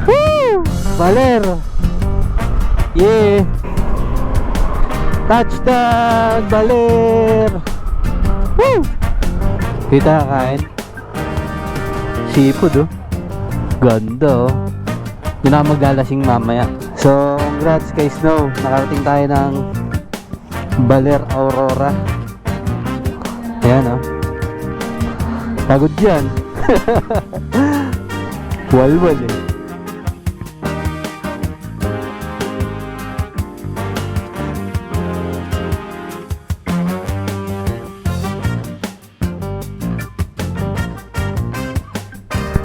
Woo! Baler! Yeah! Touchdown! Baler! Woo! Kita kain? Seafood oh. Ganda oh. Yun na maglalasing mamaya. So, congrats kay Snow. Nakarating tayo ng Baler Aurora. Ayan oh. Pagod yan. Walwal eh.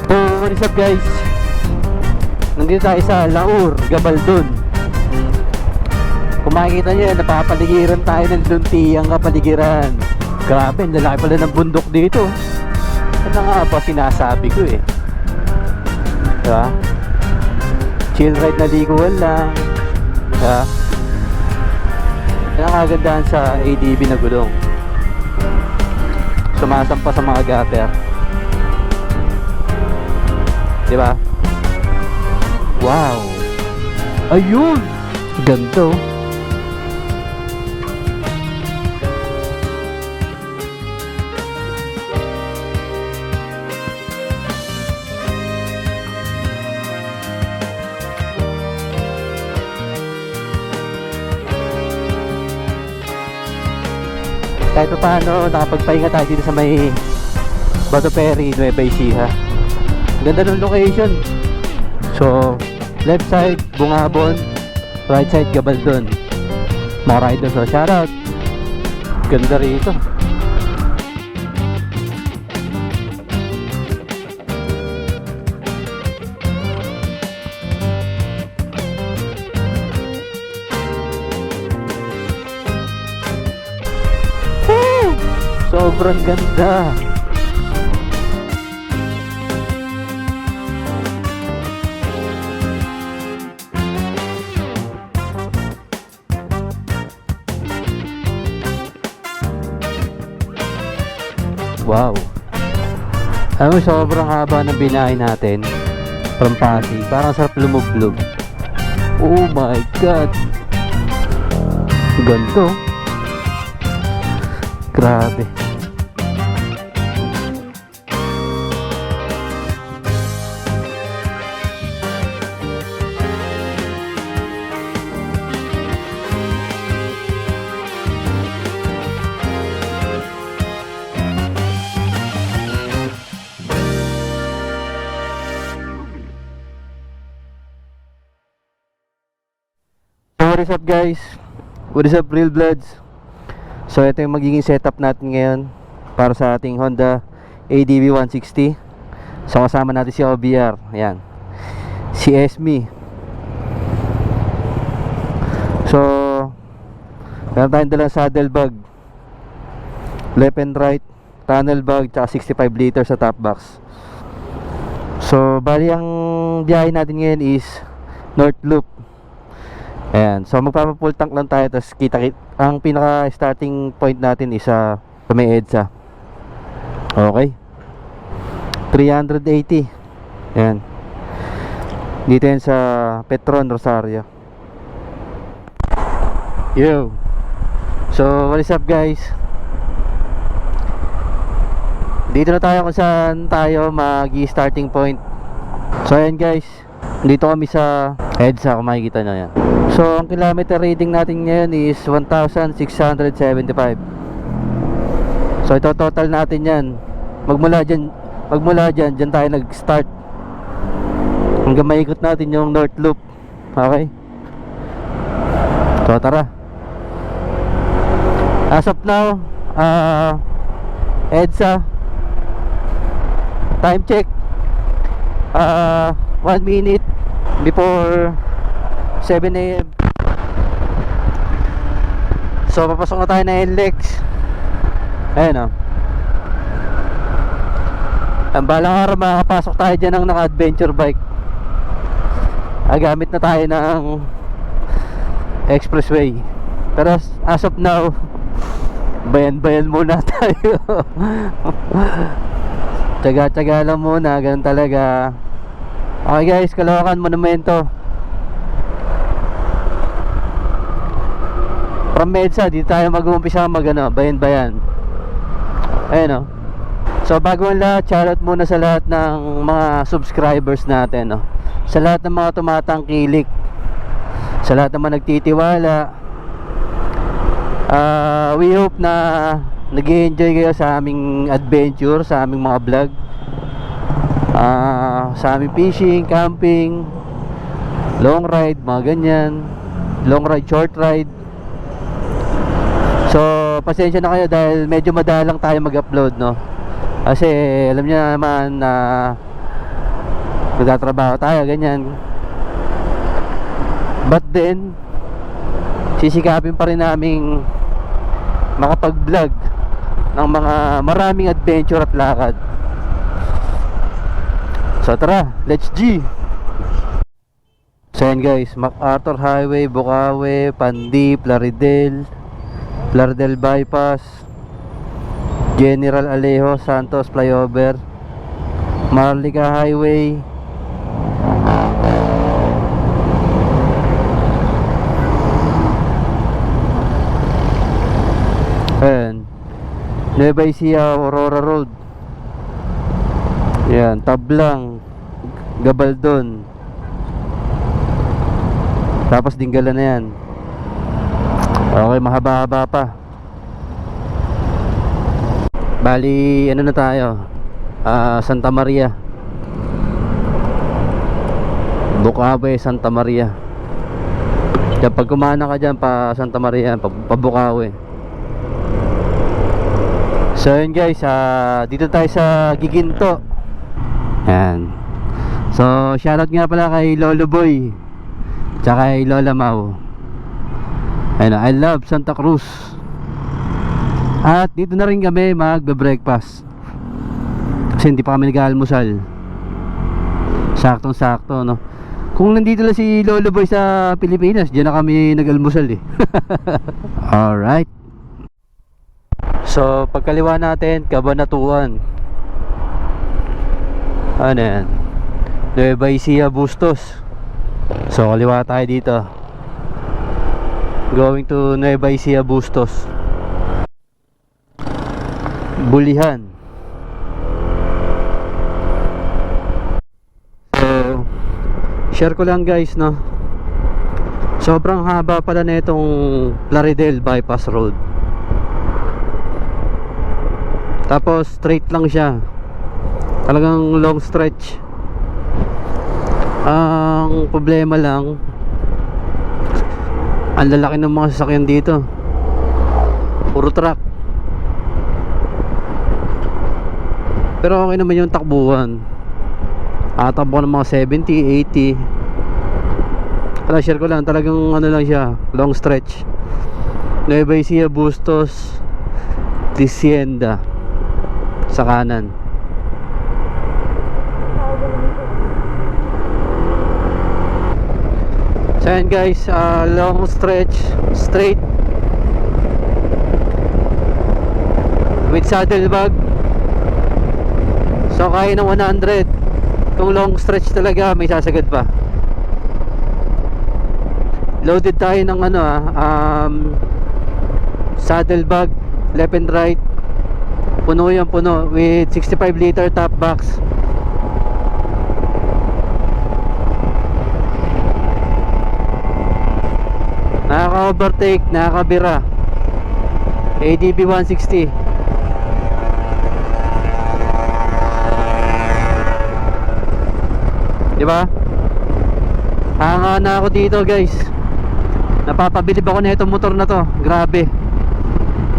So, what is up guys? Nandito tayo sa Laur, Gabaldon. Kung makikita nyo yan, napapaligiran tayo ng luntiang kapaligiran. Grabe, ang lalaki pala ng bundok dito. Ano nga ba sinasabi ko eh. Diba? Chill ride na liguan lang. Diba? Yan ang kagandahan sa ADV na gulong. Sumasampa sa mga gutter. Diba? Wow! Ayun! Ganto. Kahit pa paano, nakapagpahinga tayo dito sa may Bato Ferry, Nueva Ecija. Ganda ng location. So, left side, Bungabon. Right side, Gabaldon. Mga riders, so shoutout. Ganda rito. Sobrang ganda. Wow. Alam mo, sobrang haba ng binahe natin from Pasig. Parang sarap lumublog. Oh my God. Ganto. Grabe. What is up guys? What is up Real Bloods? So ito yung magiging setup natin ngayon para sa ating Honda ADV 160. So kasama natin si OBR. Ayan. Si Esme. So meron tayong dalang saddle bag, left and right, tunnel bag, tsaka 65 liters sa top box. So bali ang biyahe natin ngayon is North Loop. Ayan, so magpapa-full tank lang tayo. Tapos ang pinaka starting point natin is sa may EDSA. Okay, 380. Ayan, dito yan sa Petron, Rosario. Yo. So what is up guys? Dito na tayo kung saan tayo mag-starting point. So ayan guys, dito kami sa EDSA, kung makikita nyo yan. So ang kilometer reading natin ngayon is 1,675. So ito total natin yan. Magmula dyan tayo nag-start hanggang maikot natin yung North Loop. Okay, so tara. As of now, EDSA time check 1 minute before 7 AM. So papasok na tayo na NLEX. Ayan o. Ang balang araw makakapasok tayo dyan ng naka-adventure bike. Gamit na tayo ng expressway. Pero as of now, bayan-bayan muna tayo. Tsaga-tsaga lang muna, ganun talaga. Okay guys, Caloocan Monumento. From Medsa, dito tayo mag-uumpisa bayan-bayan. Ayan o. So bago ang lahat, shoutout muna sa lahat ng mga subscribers natin, no? Sa lahat ng mga tumatangkilik, sa lahat naman nagtitiwala. We hope na nag-i-enjoy kayo sa aming adventure, sa aming mga vlog, sa aming fishing, camping, long ride, mga ganyan. Long ride, short ride. So pasensya na kayo dahil medyo madalang tayo mag-upload, no? Kasi alam niyo naman na nagtatrabaho tayo, ganyan. But then sisikapin pa rin naming makapag-vlog ng mga maraming adventure at lakad. So tara, let's G! So yan guys, MacArthur Highway, Bukawi, Pandip, Plaridel Bypass, General Alejo Santos Flyover, Marlica Highway, ayan, Nueva Ecija, Aurora Road, yan, Tablang, Gabaldon, tapos Dingalan na yan. Okay, mahaba-haba pa. Bali, ano na tayo? Santa Maria, Bukawi, Santa Maria. Kapag kumana ka dyan pa Santa Maria, pa Bukawi. So yun guys, dito tayo sa Giginto. Yan. So shoutout nga pala kay Lolo Boy tsaka kay Lola Mau. Ayun, I love Santa Cruz. At dito na rin kami magbe-breakfast kasi hindi pa kami nag-aalmusal. Saktong sakto, no? Kung nandito lang si Lolo Boy sa Pilipinas, diyan na kami nag-almusal eh. Alright. So pagkaliwa natin, Cabanatuan. Ano yan? Nueva Ecija, Bustos. So kaliwa tayo dito, going to Nueva Ecija, Bustos. Bulihan. So share ko lang guys, no? Sobrang haba pala na itong Plaridel Bypass Road. Tapos straight lang siya, talagang long stretch. Ang problema lang, ang lalaki ng mga sasakyan dito, puro truck. Pero okay naman yung takbuhan. Takbo ng mga 70, 80. Kaya share ko lang, talagang ano lang siya, long stretch. Nueva Ecija, Bustos, Dicienda sa kanan. So yan guys, long stretch, straight with saddlebag. So kaya ng 100. Kung long stretch talaga, may sasagad pa. Loaded tayo ng saddlebag, left and right. Puno yan, puno with 65 liter top box. Nakaka-overtake, nakakabira. ADB 160. Diba? Hanga na ako dito guys. Napapabilib ako na itong motor na to. Grabe.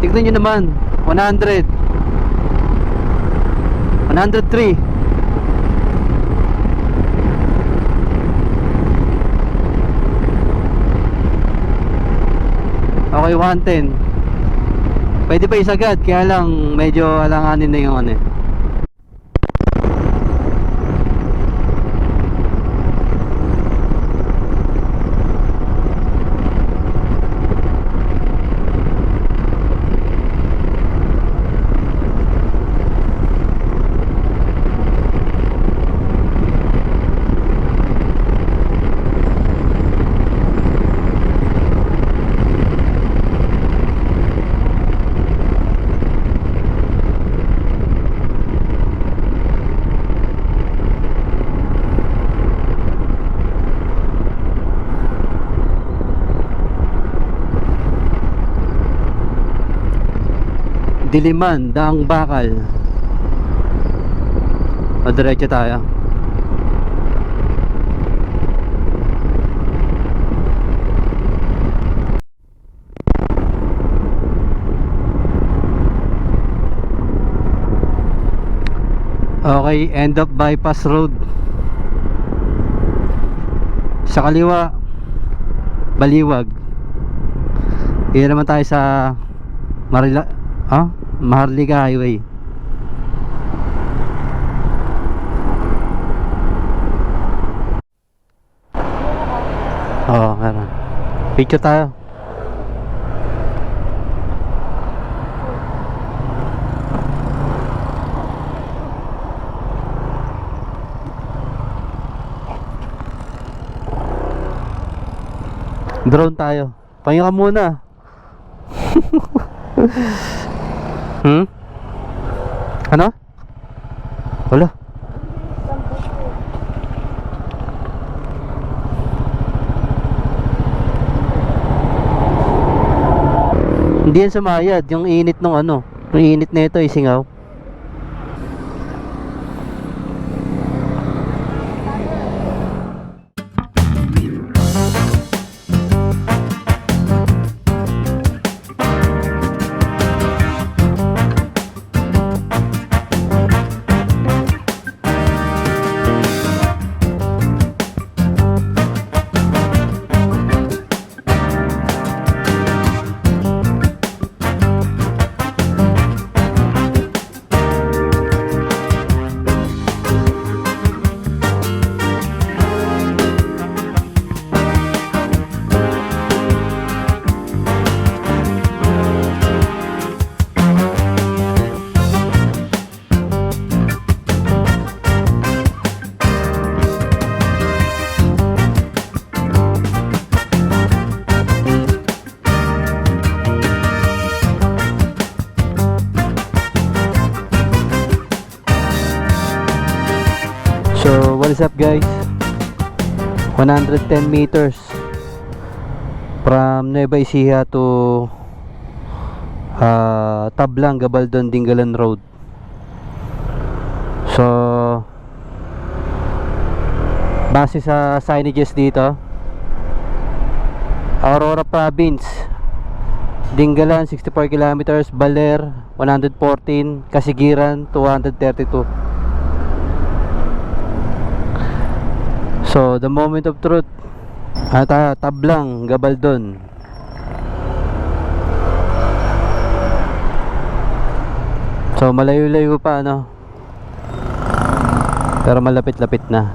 Tignan nyo naman, 100, 103. Okay, 110. Pwede pa isagad, kaya lang medyo alanganin na yung ano eh. Diliman, Daang Bakal. Diretso tayo. Okay, end of bypass road. Sa kaliwa, Baliwag. Iyan naman tayo sa Maharlika Highway. Oo, meron. Picture tayo. Drone tayo. Pahinga ka muna. Ano? Wala. Hindi yan sumayad. Yung init ng ano. Yung init na ito, isingaw. So, what is up guys? 110 meters from Nueva Ecija to Tablang, Gabaldon, Dingalan Road. So, base sa signages dito, Aurora Province, Dingalan 64 kilometers, Baler 114, Kasigiran 232. So, the moment of truth, Tablang, Gabaldon. So, malayo-layo pa, ano? Pero malapit-lapit na.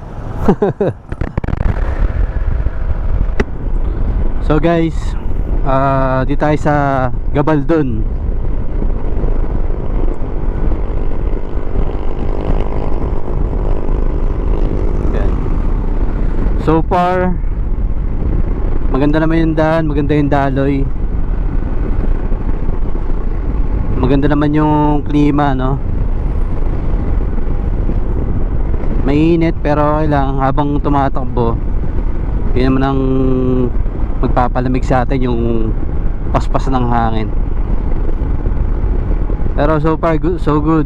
So, guys, di tayo sa Gabaldon. So far, maganda naman yung daan, maganda yung daloy, maganda naman yung klima, no? Mainit pero okay lang habang tumatakbo. Yun naman ang magpapalamig sa atin, yung paspas ng hangin. Pero so far so good.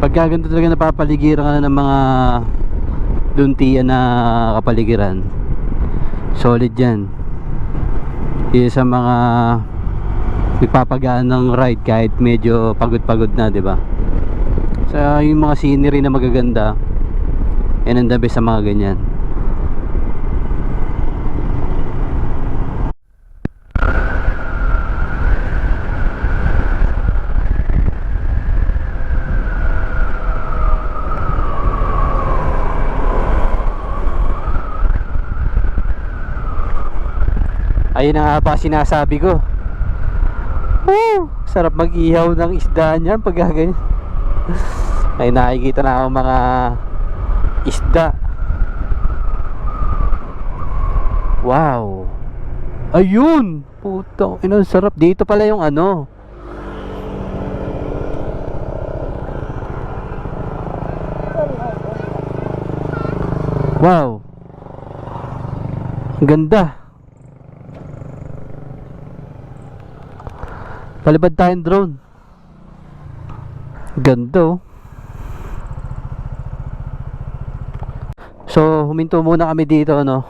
Pagka ganito talaga napapaligiran ka na ng mga duntian na kapaligiran, solid yan. Isa sa mga nagpapagaan ng ride kahit medyo pagod-pagod na, di ba? So yung mga scenery na magaganda, yan ang the best sa mga ganyan. Ayun na nga ba sinasabi ko. Sarap mag-ihaw ng isda niyan pag ganyan. Ay, nakikita na ako mga isda. Wow. Ayun. Putang ina, sarap. Dito pala yung ano. Wow. Ang ganda. Palipad tayong drone. Ganda oh. So huminto muna kami dito no,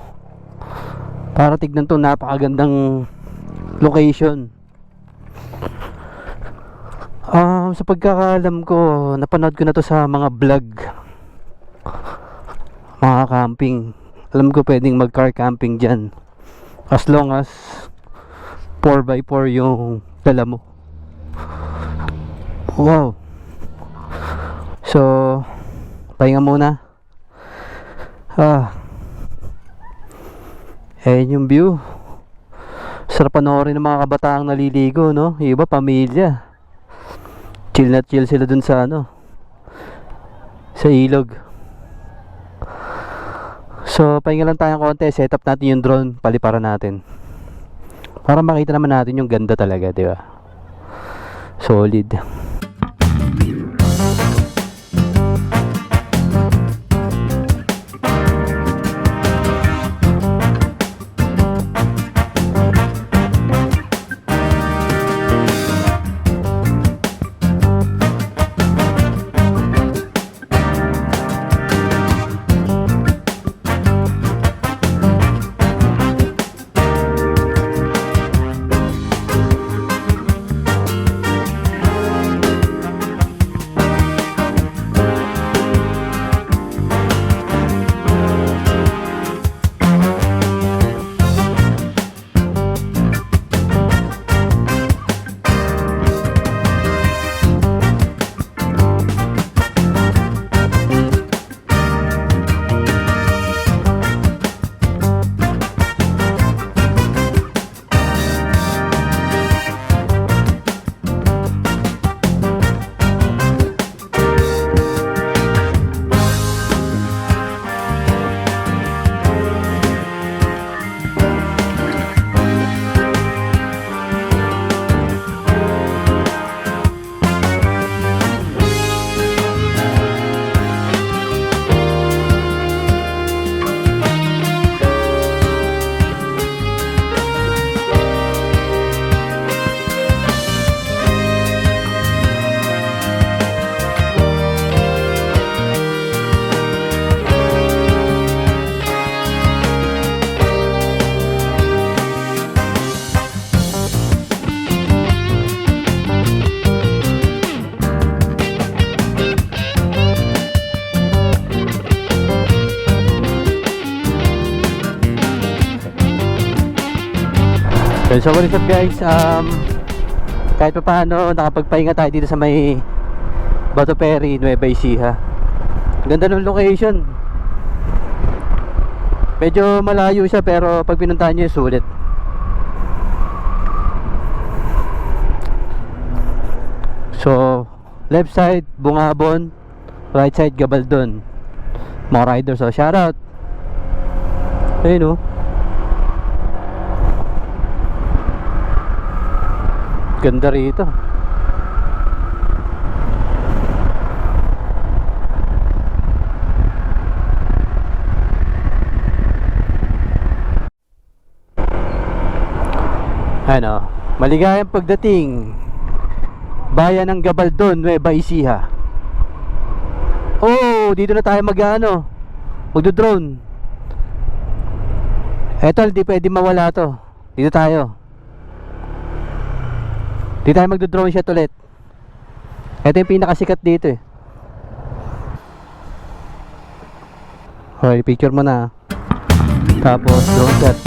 para tignan tong napakagandang location. Sa pagkakaalam ko, napanood ko na to sa mga vlog, mga camping. Alam ko pwedeng mag car camping dyan, as long as 4x4 yung dala mo. Wow. So pahinga muna. Ayan yung view. Sarap panoorin ng mga kabataang naliligo, no? Yung iba pamilya, chill na chill sila dun sa ano, sa ilog. So pahinga lang tayong konti, set up natin yung drone, paliparan natin para makita naman natin yung ganda talaga, di ba? Solid. So what is up guys, kahit pa paano nakapagpahinga tayo dito sa may Bato Ferry, Nueva Ecija. Ganda ng location. Medyo malayo siya pero pag pinuntahan nyo sulit. So left side Bungabon, right side Gabaldon. Mga riders, so shout out. Ayun oh, ganda rito. Ano, maligayang pagdating bayan ng Gabaldon, Nueva Ecija. Oh, dito na tayo magdo-drone. Eto, hindi pwede mawala to. Dito tayo. Di tayo magdo-drone shot ulit. Ito yung pinakasikat dito eh. Okay, picture mo na. Tapos drone shot.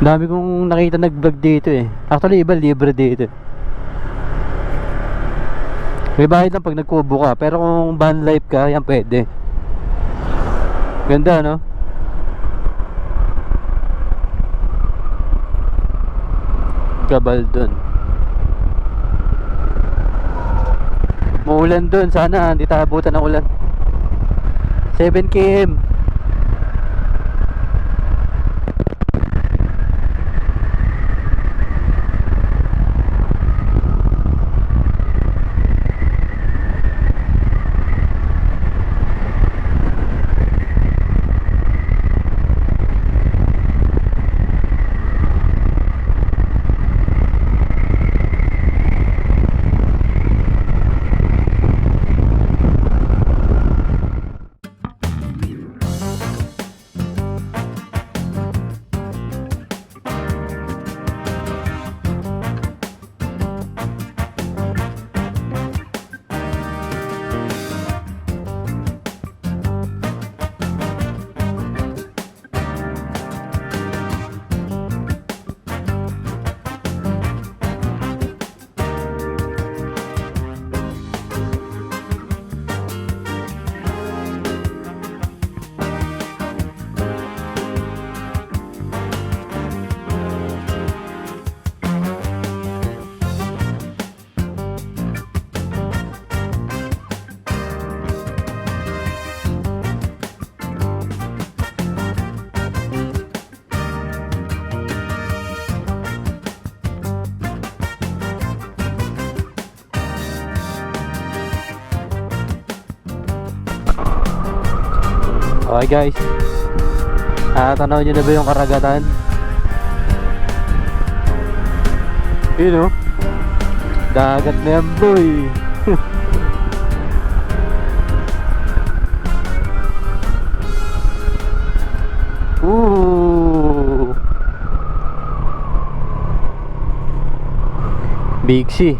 Dami kong nakita nag-vlog dito eh. Actually, iba libre dito. May bayad lang pag nagkubo ka. Pero kung van life ka, yan pwede. Ganda, no? Gabal dun. Maulan dun. Sana hindi tayo abutan ng ulan. 7 km. Okay guys, tanaw nyo na ba yung karagatan? Yun o, dagat na yan boy. Big C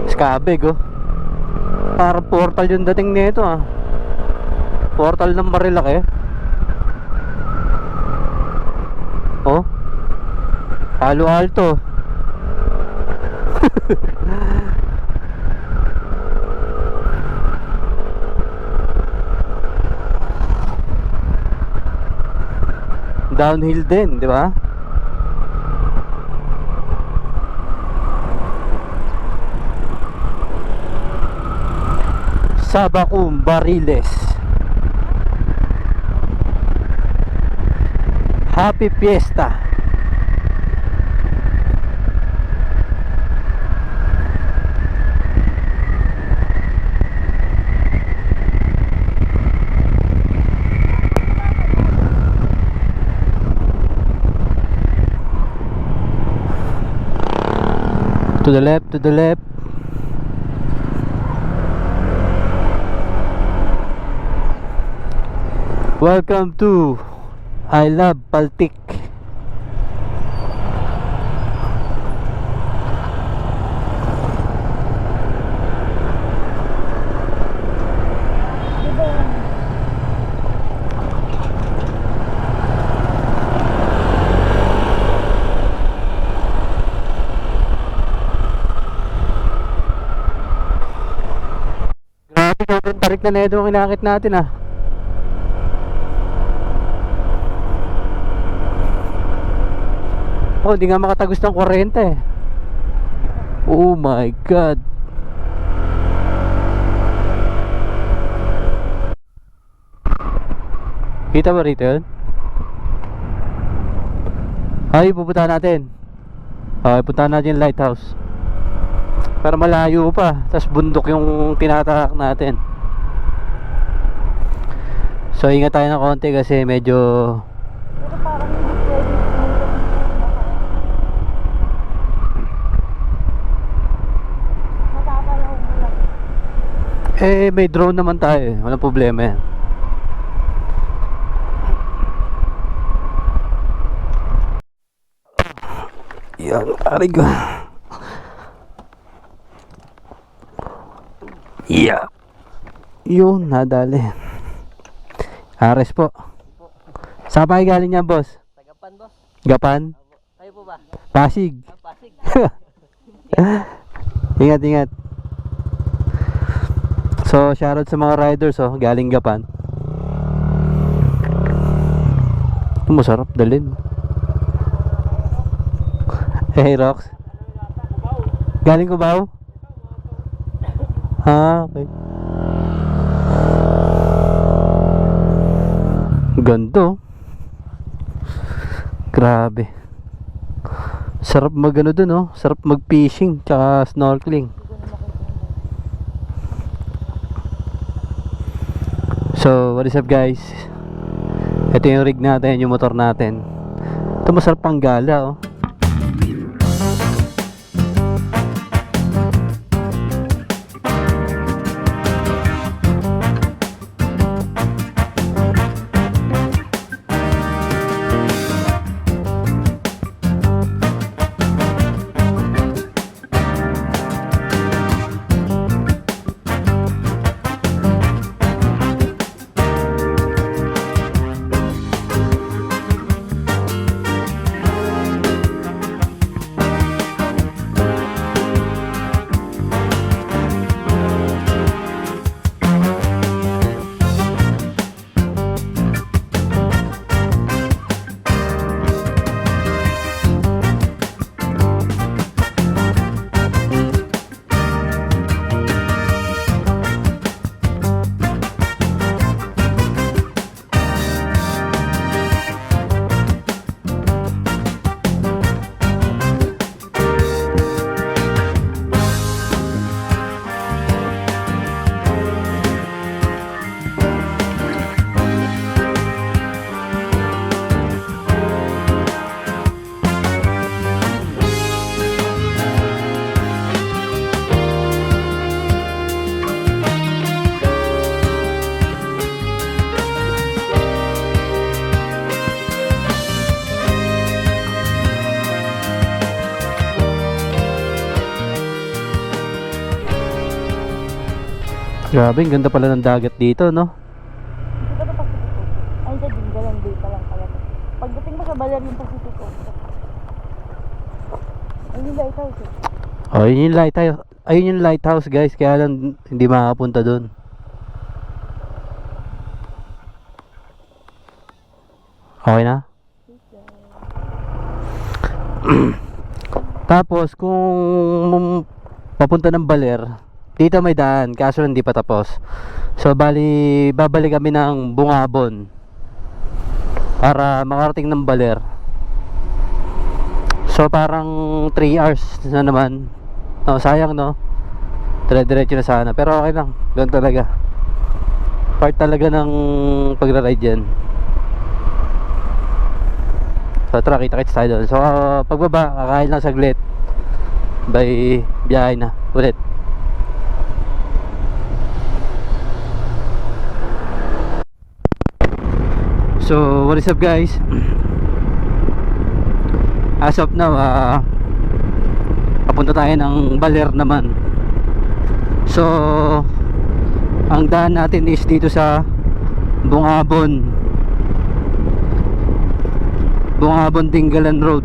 Skabeg oh. Parang portal yung dating nito ah. Portal ng Marilaki. Oh, Palo Alto. Downhill din, di ba? Sabacum, Bariles. Happy Fiesta. To the left, to the left. Welcome to I Love Paltik. Grabe, tarik na neto ang kinakit natin ah. Oh, hindi nga makatagos ng kuryente. Oh my God. Kita ba rito yun? Ay, pupuntahan natin. Okay, puntahan natin yung lighthouse. Para malayo pa. Tapos bundok yung tinatahak natin. So, ingat tayo ng konti kasi medyo may drone naman tayo eh. Walang problema yan. Yan, aray ko. Yeah. Yun, nadali. Ares po. Saan pa kayo galing yan, boss? Tagapan, boss. Gapan? Kayo po ba? Pasig. Pasig. Ingat, ingat. So, shoutout sa mga riders, oh, galing Gapan. Masarap dalhin. Hey, Rox. Galing Cubao? Ah, okay. Ganto. Grabe. Sarap magano dun, oh. Sarap mag-fishing tsaka snorkeling. So, what is up, guys? Ito yung rig natin, yung motor natin. Ito masarap pang gala, oh. Grabe, ang ganda pala ng dagat dito, no? Dito ka Pacific Coast. Ay, hindi, Dingalan Bay pa lang pala. Pagdating mo sa Baler yung Pacific Coast. Ayun yung lighthouse eh. Oh, yun yung lighthouse. Ayun yung lighthouse, guys. Kaya lang hindi makakapunta doon. Okay na? Tapos, kung papunta ng Baler, dito may daan, kaso hindi pa tapos. So, bali, babalik kami ng Bungabon para makarating ng Baler. So, parang 3 hours na naman. No, sayang, no? Dire-diretso na sana. Pero okay lang. Doon talaga. Part talaga ng pagra-ride yan. So, tara, kita-kits tayo doon. So, pagbaba, kakain lang saglit. By biyahe na. Ulit. So, what is up, guys? As of now, papunta tayo ng Baler naman. So, ang daan natin is dito sa Bungabon, Dingalan Road.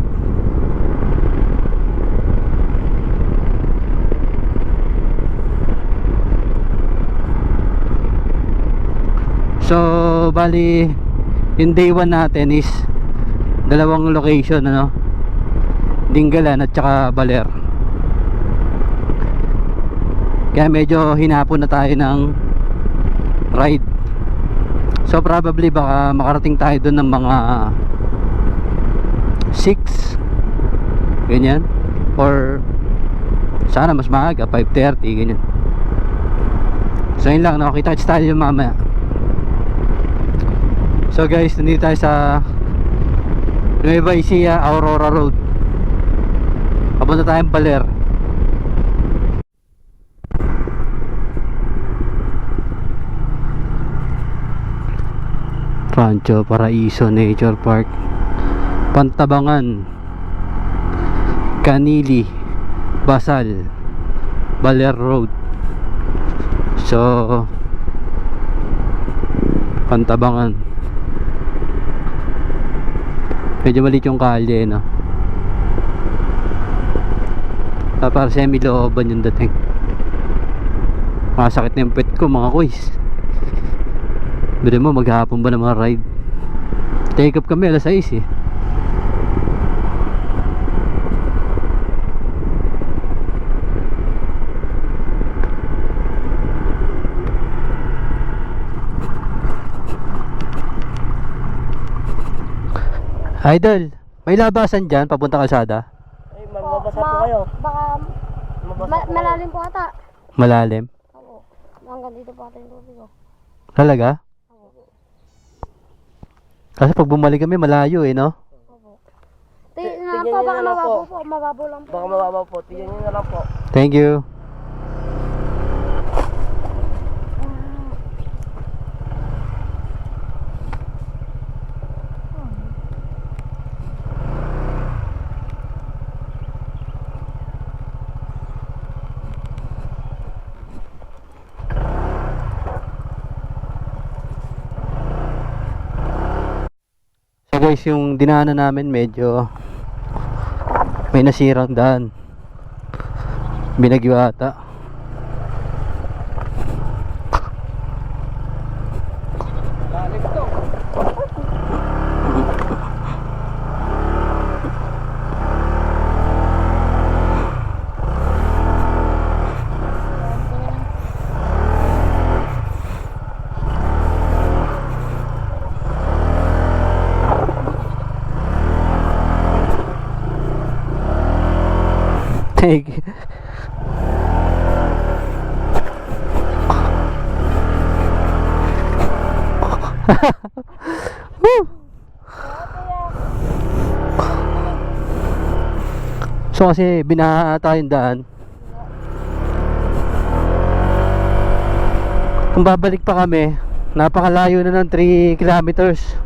So, bali, yung day 1 natin is dalawang location, ano, Dingalan at saka Baler. Kaya medyo hinapon na tayo ng ride. So probably baka makarating tayo doon ng mga 6 ganyan, or sana mas maaga 5:30 ganyan. So yun lang, nakakita tayo mamaya. So guys, nandito tayo sa Nueva Ecija, Aurora Road. Papunta tayong Baler. Rancho Paraiso Nature Park, Pantabangan, Canili, Basal, Baler Road. So Pantabangan. Medyo maliit yung kalye, no? Para semi-looban yung dating. Masakit na yung pet ko, mga kuys. Bili mo, maghapon ba ng mga ride? Take up kami, alas 6 eh. Idol, may labasan dyan, papunta kalsada? Ay, magbabasa po kayo. Baka malalim po ata. Malalim? Oo. Hanggang dito po ata yung tubig ko. Talaga? Kasi pag bumalik kami, malayo eh, no? Opo. Tingnan Po, niyo baka na lang po. mababaw po. Mababaw lang po. Baka mababaw po. Tignan nyo na lang po. Thank you. So guys, yung dinaanan namin medyo may nasirang daan. Binagyo ata. Thank you. Woo! So kasi binaha ata yung daan. Kung babalik pa kami, napakalayo na ng 3 kilometers.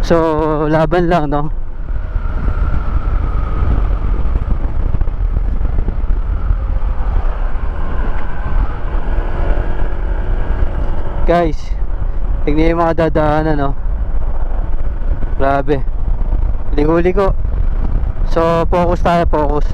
So laban lang, no? Guys, tignan yung mga dadaanan, no? Grabe. Huli ko. So focus tayo, focus.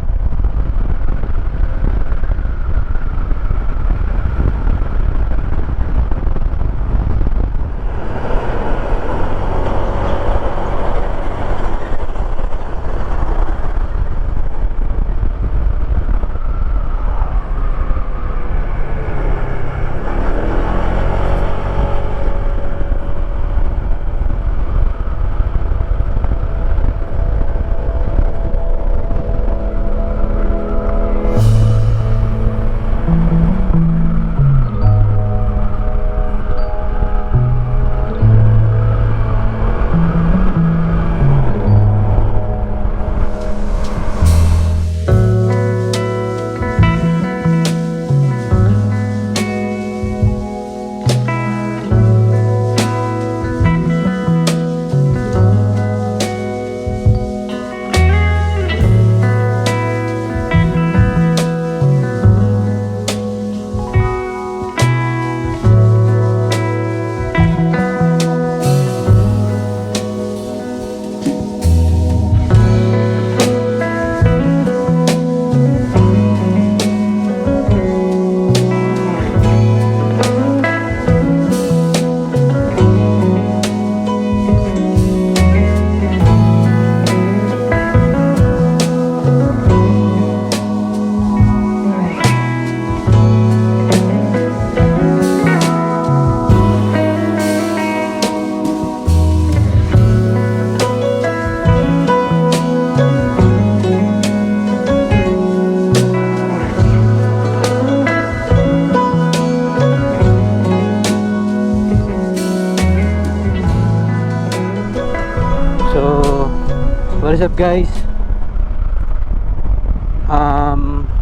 What is up guys?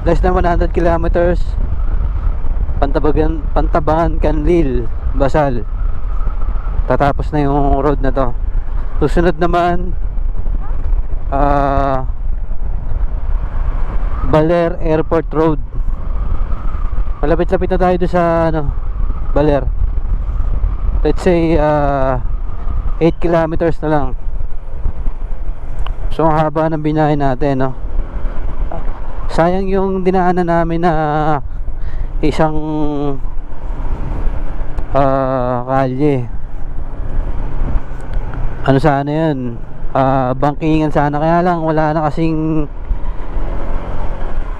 Less than 100 kilometers, Pantabangan, Canlil, Basal. Tatapos na yung road na to. Susunod naman Baler Airport Road. Malapit-lapit na tayo doon sa Baler. Let's say 8 kilometers na lang. So ang haba ng binahe natin, no? Sayang yung dinaanan namin na isang kalye. Ano sana yun? Bangkingan sana, kaya lang wala na kasing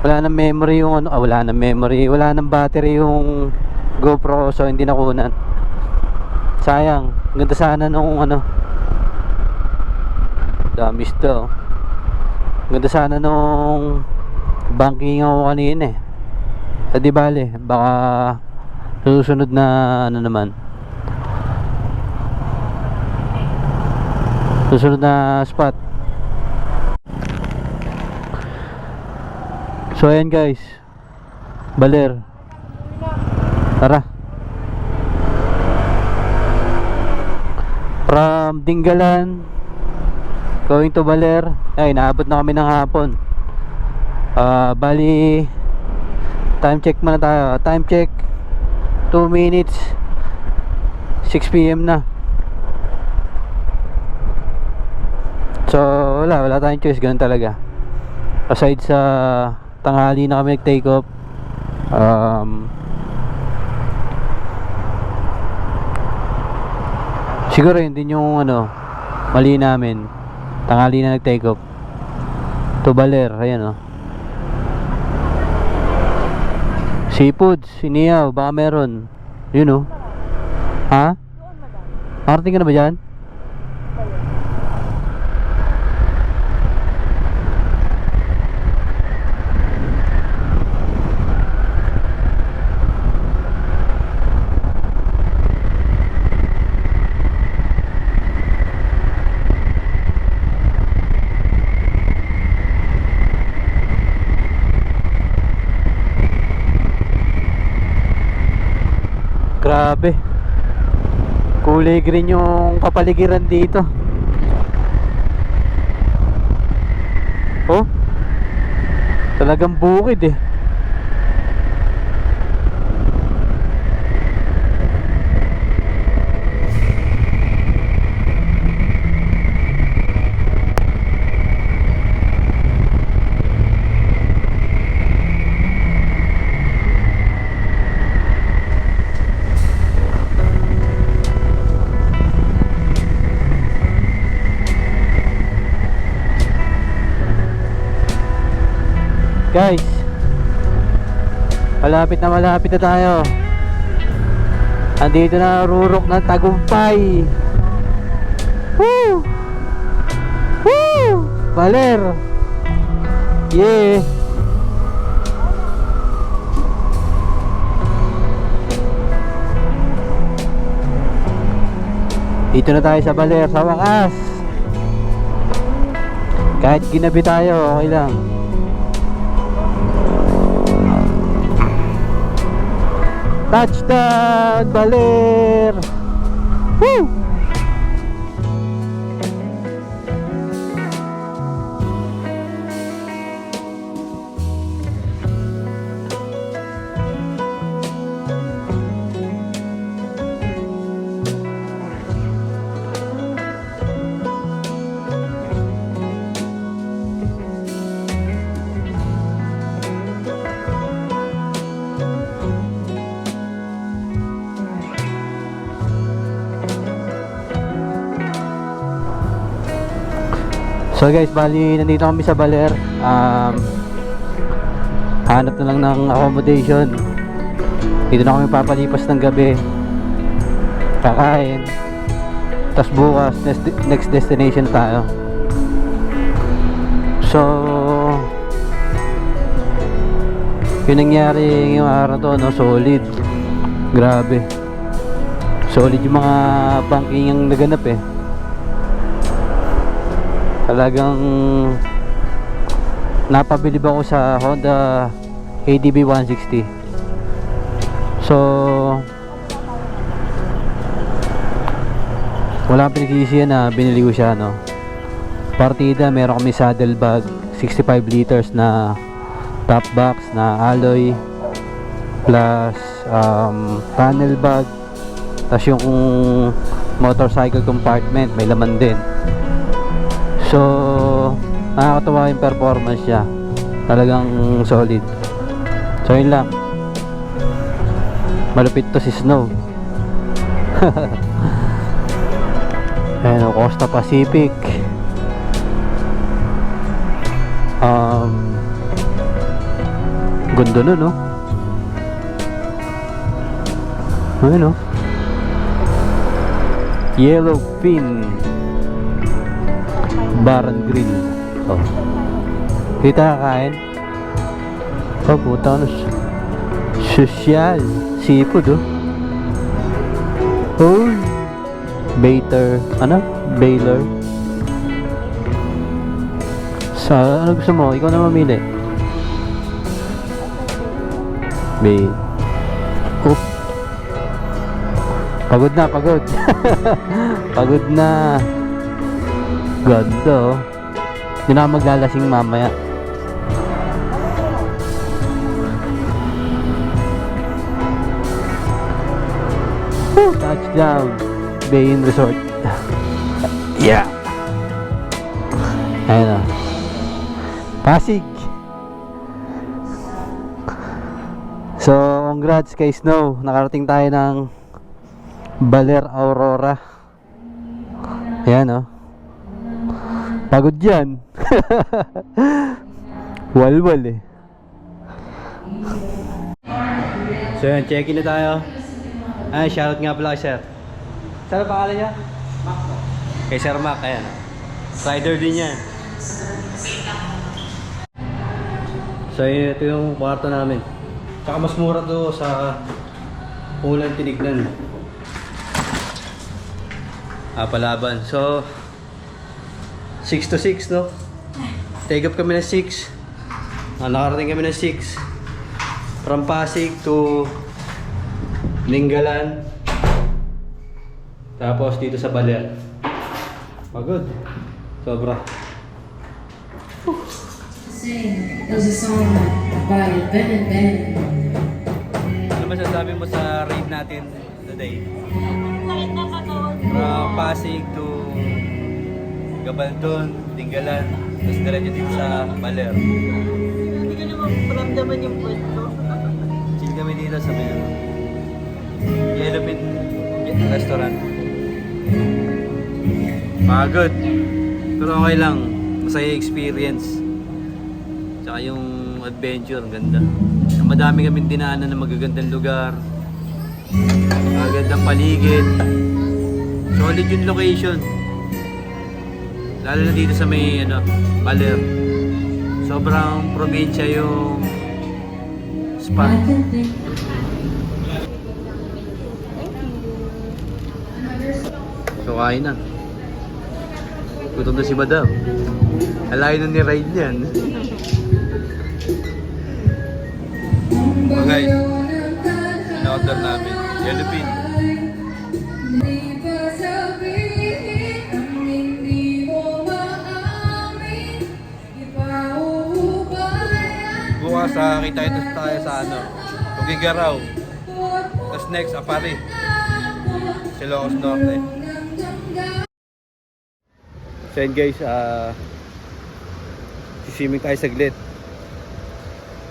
wala nang memory yung ano, wala nang memory, wala nang battery yung GoPro, so hindi nakunan. Sayang, ganda sana nung ano, damis to. Ganda sana nung banking ako kanina eh. Di bale, baka susunod na ano naman, susunod na spot. So ayan guys, Baler, tara. From Dingalan going to Baler, ay naabot na kami ng hapon. Bali, time check muna tayo. Time check 2 minutes 6 PM na. So wala tayong choice, ganun talaga. Aside sa tanghali na kami nag-take off, siguro yun din yung ano, mali namin. Tanghali na nag-take off to Baler, ayan o. Seafoods, siniyaw, baka meron. Yun o. Ha? Makarating ka na ba dyan? Grabe, kulay green yung kapaligiran dito. Oh, talagang bukid eh. Guys, malapit na tayo. Andito na rurok ng Tagumpay. Woo! Woo! Baler. Yeah. Dito na tayo sa Baler, sa wakas. Kahit ginabi tayo, okay lang. Touchdown, Baler! Woo! So guys, bali nandito kami sa Baler. Hanap na lang ng accommodation. Dito na kami papalipas ng gabi. Kakain. Tapos bukas next destination na tayo. So yun nangyari ngayong araw to, no? Solid. Grabe. Solid yung mga banking yung naganap eh. Talagang napabilib ako sa Honda ADB 160. So wala pinagsisihan na binili ko siya, no? Partida, meron kami saddlebag 65 liters na top box na alloy, plus panel bag, tapos yung motorcycle compartment may laman din. So, nakakatawa yung performance niya. Talagang solid. So, yun lang. Malupit to si Snow. Ayan o, Costa Pacific. Ganda nun, no? Ayun, no? Yellowfin Bar and Grill. Oh. Kita kakain? Oh, puta, ano? Social. Seafood, oh. Oh. Baiter. Ano? Baylor. Sa, ano gusto mo? Ikaw na mamili. Oop. Pagod na, pagod. Pagod na. Ganda, oh. Hindi na ako maglalasing mamaya. Woo! Touchdown. Bay Inn Resort. Yeah. Ayun, oh. Pasig. So, congrats kay Snow. Nakarating tayo ng Baler Aurora. Ayan, oh. Pagod yan. Walwal eh. So yun, check-in na tayo. Ay, shoutout nga pala kay Sir. Sir, pangalan niya? Mac. Kay Sir Mac, ayan. Rider din yan. So yun, ito yung kwarto namin. Tsaka mas mura to sa Ulan Tinignan. Palaban. So 6 to 6, no? Take up kami ng 6. Nakarating kami ng 6. From Pasig to Lingalan. Tapos dito sa Baler. Pagod. Sobra. There's a song by Ben and Ben. Ano masasabi mo sa raid natin today? Sakit na katawan ko. From Pasig to Gabaldon, Lingalan, tapos diretso dito sa Baler. Hindi ko naman maramdaman yung puwet ko. Chill kami dito sa may Yellowfin restaurant. Pagod. Pero okay lang. Masaya experience. Tsaka yung adventure, ang ganda. Madami kaming dinaanan na magagandang lugar. Magagandang paligid. Solid yung location. Lalo na dito sa may Baler. Sobrang probinsya yung spot. So kain na. Gutom na si Madam. Alayin na ni Ride niyan. Okay. In-order namin. Yellowfin. Bukas kita ito tayo sa Tugigaraw. Tapos next, Apari. Ilocos Norte. So yun guys, swimming tayo saglit.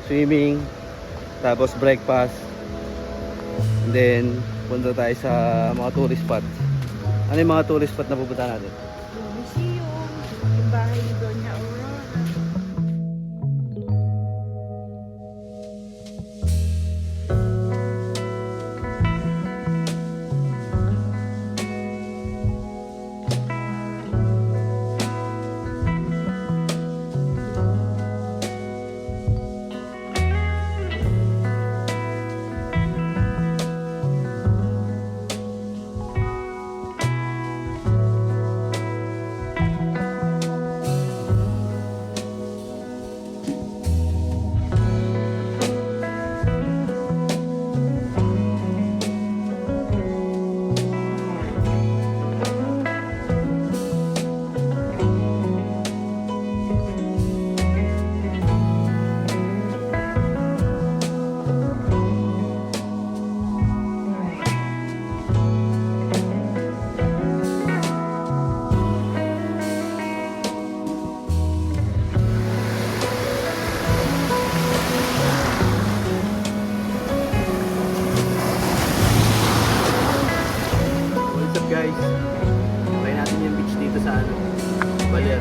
Swimming, tapos breakfast. And then, punta tayo sa mga tourist spot. Ano yung mga tourist spot na pupunta natin? Yung museum, yung bahay ni Doña Aurora. guys. Try natin yung beach dito sa ano, Baler.